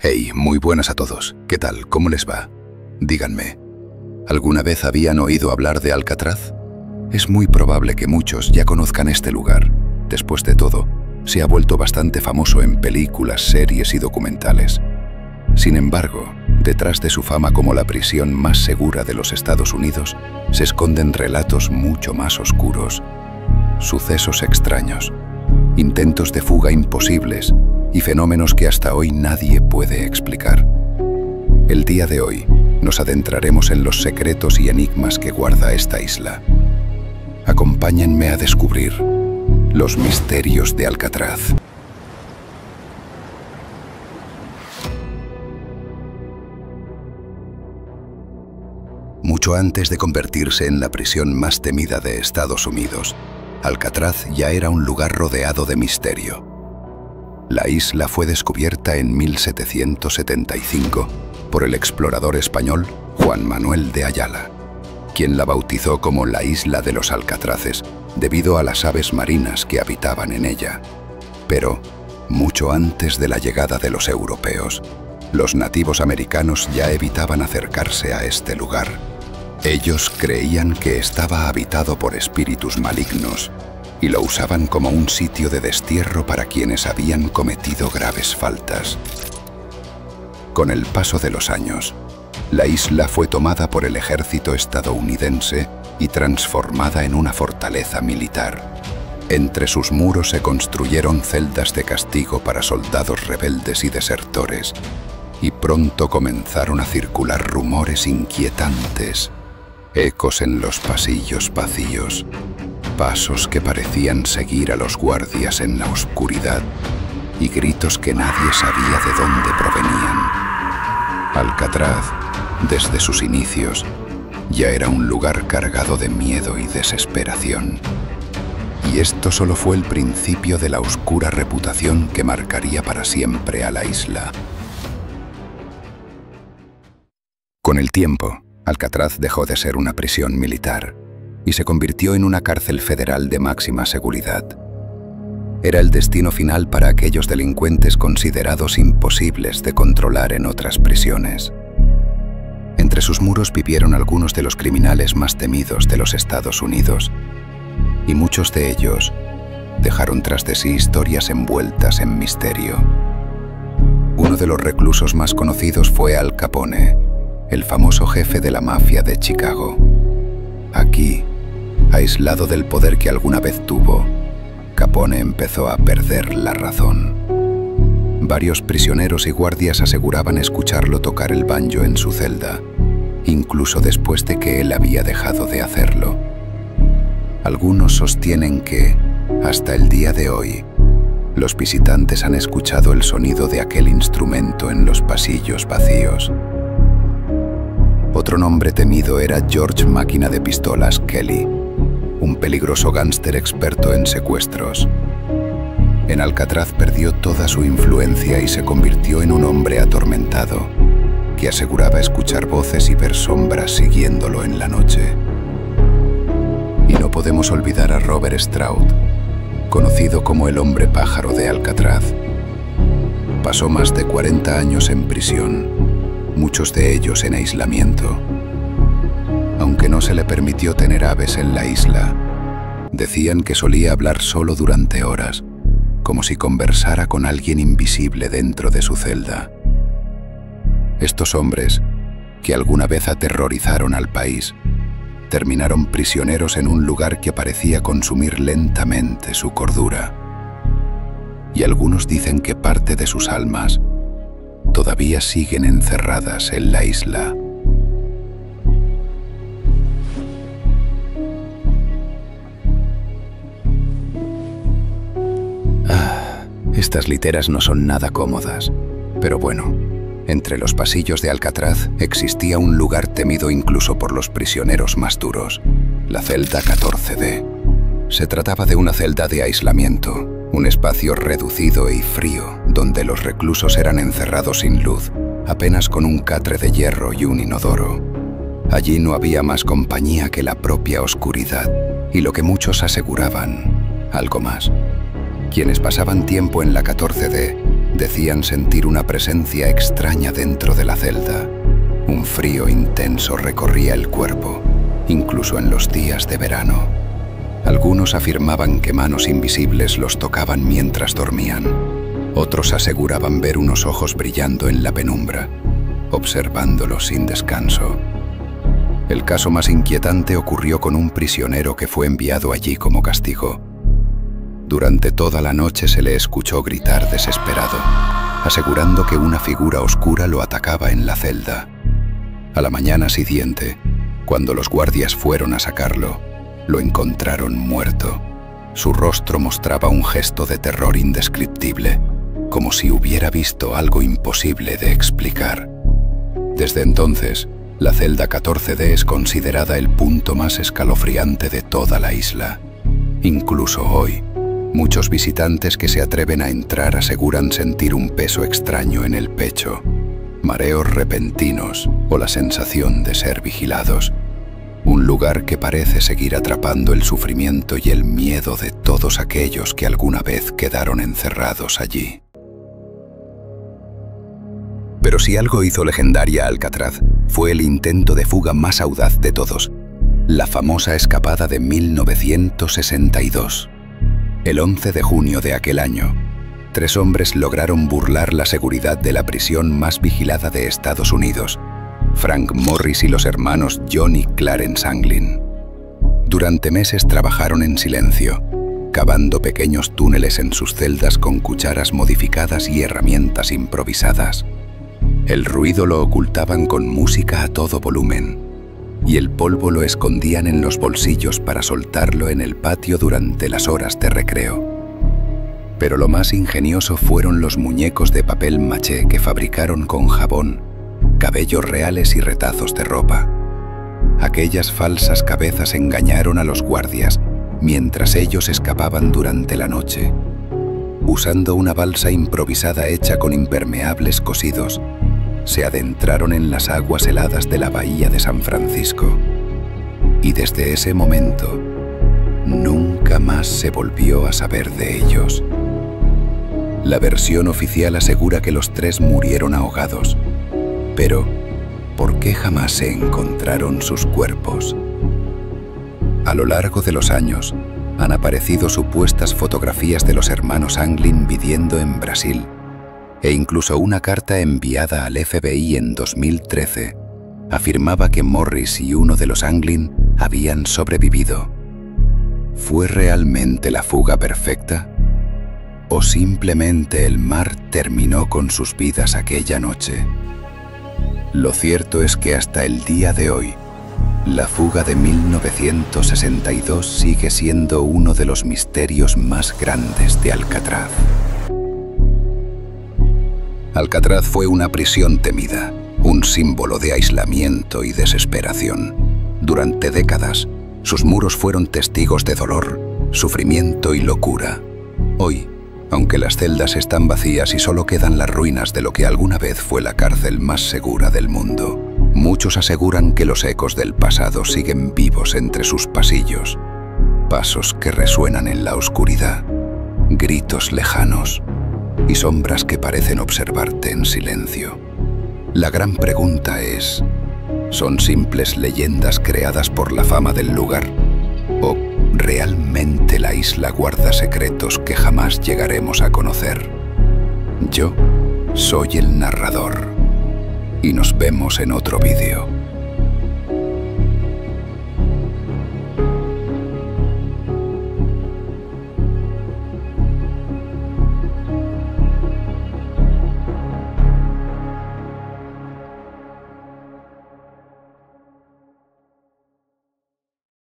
Hey, muy buenas a todos. ¿Qué tal? ¿Cómo les va? Díganme, ¿alguna vez habían oído hablar de Alcatraz? Es muy probable que muchos ya conozcan este lugar. Después de todo, se ha vuelto bastante famoso en películas, series y documentales. Sin embargo, detrás de su fama como la prisión más segura de los Estados Unidos, se esconden relatos mucho más oscuros, sucesos extraños, intentos de fuga imposibles y fenómenos que hasta hoy nadie puede explicar. El día de hoy nos adentraremos en los secretos y enigmas que guarda esta isla. Acompáñenme a descubrir los misterios de Alcatraz. Mucho antes de convertirse en la prisión más temida de Estados Unidos, Alcatraz ya era un lugar rodeado de misterio. La isla fue descubierta en 1775 por el explorador español Juan Manuel de Ayala, quien la bautizó como la Isla de los Alcatraces debido a las aves marinas que habitaban en ella. Pero, mucho antes de la llegada de los europeos, los nativos americanos ya evitaban acercarse a este lugar. Ellos creían que estaba habitado por espíritus malignos y lo usaban como un sitio de destierro para quienes habían cometido graves faltas. Con el paso de los años, la isla fue tomada por el ejército estadounidense y transformada en una fortaleza militar. Entre sus muros se construyeron celdas de castigo para soldados rebeldes y desertores, y pronto comenzaron a circular rumores inquietantes, ecos en los pasillos vacíos, pasos que parecían seguir a los guardias en la oscuridad y gritos que nadie sabía de dónde provenían. Alcatraz, desde sus inicios, ya era un lugar cargado de miedo y desesperación. Y esto solo fue el principio de la oscura reputación que marcaría para siempre a la isla. Con el tiempo, Alcatraz dejó de ser una prisión militar y se convirtió en una cárcel federal de máxima seguridad. Era el destino final para aquellos delincuentes considerados imposibles de controlar en otras prisiones. Entre sus muros vivieron algunos de los criminales más temidos de los Estados Unidos, y muchos de ellos dejaron tras de sí historias envueltas en misterio. Uno de los reclusos más conocidos fue Al Capone, el famoso jefe de la mafia de Chicago. Aquí, aislado del poder que alguna vez tuvo, Capone empezó a perder la razón. Varios prisioneros y guardias aseguraban escucharlo tocar el banjo en su celda, incluso después de que él había dejado de hacerlo. Algunos sostienen que, hasta el día de hoy, los visitantes han escuchado el sonido de aquel instrumento en los pasillos vacíos. Otro nombre temido era George Máquina de Pistolas Kelly, un peligroso gángster experto en secuestros. En Alcatraz perdió toda su influencia y se convirtió en un hombre atormentado, que aseguraba escuchar voces y ver sombras siguiéndolo en la noche. Y no podemos olvidar a Robert Stroud, conocido como el hombre pájaro de Alcatraz. Pasó más de 40 años en prisión, muchos de ellos en aislamiento. Aunque no se le permitió tener aves en la isla, decían que solía hablar solo durante horas, como si conversara con alguien invisible dentro de su celda. Estos hombres, que alguna vez aterrorizaron al país, terminaron prisioneros en un lugar que parecía consumir lentamente su cordura. Y algunos dicen que parte de sus almas todavía siguen encerradas en la isla. Estas literas no son nada cómodas, pero bueno, entre los pasillos de Alcatraz existía un lugar temido incluso por los prisioneros más duros, la celda 14D. Se trataba de una celda de aislamiento, un espacio reducido y frío, donde los reclusos eran encerrados sin luz, apenas con un catre de hierro y un inodoro. Allí no había más compañía que la propia oscuridad, y lo que muchos aseguraban, algo más. Quienes pasaban tiempo en la 14D decían sentir una presencia extraña dentro de la celda. Un frío intenso recorría el cuerpo, incluso en los días de verano. Algunos afirmaban que manos invisibles los tocaban mientras dormían. Otros aseguraban ver unos ojos brillando en la penumbra, observándolos sin descanso. El caso más inquietante ocurrió con un prisionero que fue enviado allí como castigo. Durante toda la noche se le escuchó gritar desesperado, asegurando que una figura oscura lo atacaba en la celda. A la mañana siguiente, cuando los guardias fueron a sacarlo, lo encontraron muerto. Su rostro mostraba un gesto de terror indescriptible, como si hubiera visto algo imposible de explicar. Desde entonces, la celda 14D es considerada el punto más escalofriante de toda la isla. Incluso hoy, muchos visitantes que se atreven a entrar aseguran sentir un peso extraño en el pecho, mareos repentinos o la sensación de ser vigilados. Un lugar que parece seguir atrapando el sufrimiento y el miedo de todos aquellos que alguna vez quedaron encerrados allí. Pero si algo hizo legendaria a Alcatraz, fue el intento de fuga más audaz de todos, la famosa escapada de 1962. El 11 de junio de aquel año, 3 hombres lograron burlar la seguridad de la prisión más vigilada de Estados Unidos, Frank Morris y los hermanos John y Clarence Anglin. Durante meses trabajaron en silencio, cavando pequeños túneles en sus celdas con cucharas modificadas y herramientas improvisadas. El ruido lo ocultaban con música a todo volumen, y el polvo lo escondían en los bolsillos para soltarlo en el patio durante las horas de recreo. Pero lo más ingenioso fueron los muñecos de papel maché que fabricaron con jabón, cabellos reales y retazos de ropa. Aquellas falsas cabezas engañaron a los guardias mientras ellos escapaban durante la noche. Usando una balsa improvisada hecha con impermeables cosidos, se adentraron en las aguas heladas de la bahía de San Francisco. Y desde ese momento, nunca más se volvió a saber de ellos. La versión oficial asegura que los 3 murieron ahogados. Pero, ¿por qué jamás se encontraron sus cuerpos? A lo largo de los años, han aparecido supuestas fotografías de los hermanos Anglin viviendo en Brasil, e incluso una carta enviada al FBI en 2013 afirmaba que Morris y uno de los Anglin habían sobrevivido. ¿Fue realmente la fuga perfecta? ¿O simplemente el mar terminó con sus vidas aquella noche? Lo cierto es que hasta el día de hoy, la fuga de 1962 sigue siendo uno de los misterios más grandes de Alcatraz. Alcatraz fue una prisión temida, un símbolo de aislamiento y desesperación. Durante décadas, sus muros fueron testigos de dolor, sufrimiento y locura. Hoy, aunque las celdas están vacías y solo quedan las ruinas de lo que alguna vez fue la cárcel más segura del mundo, muchos aseguran que los ecos del pasado siguen vivos entre sus pasillos. Pasos que resuenan en la oscuridad, gritos lejanos y sombras que parecen observarte en silencio. La gran pregunta es, ¿son simples leyendas creadas por la fama del lugar? ¿O realmente la isla guarda secretos que jamás llegaremos a conocer? Yo soy el narrador y nos vemos en otro vídeo.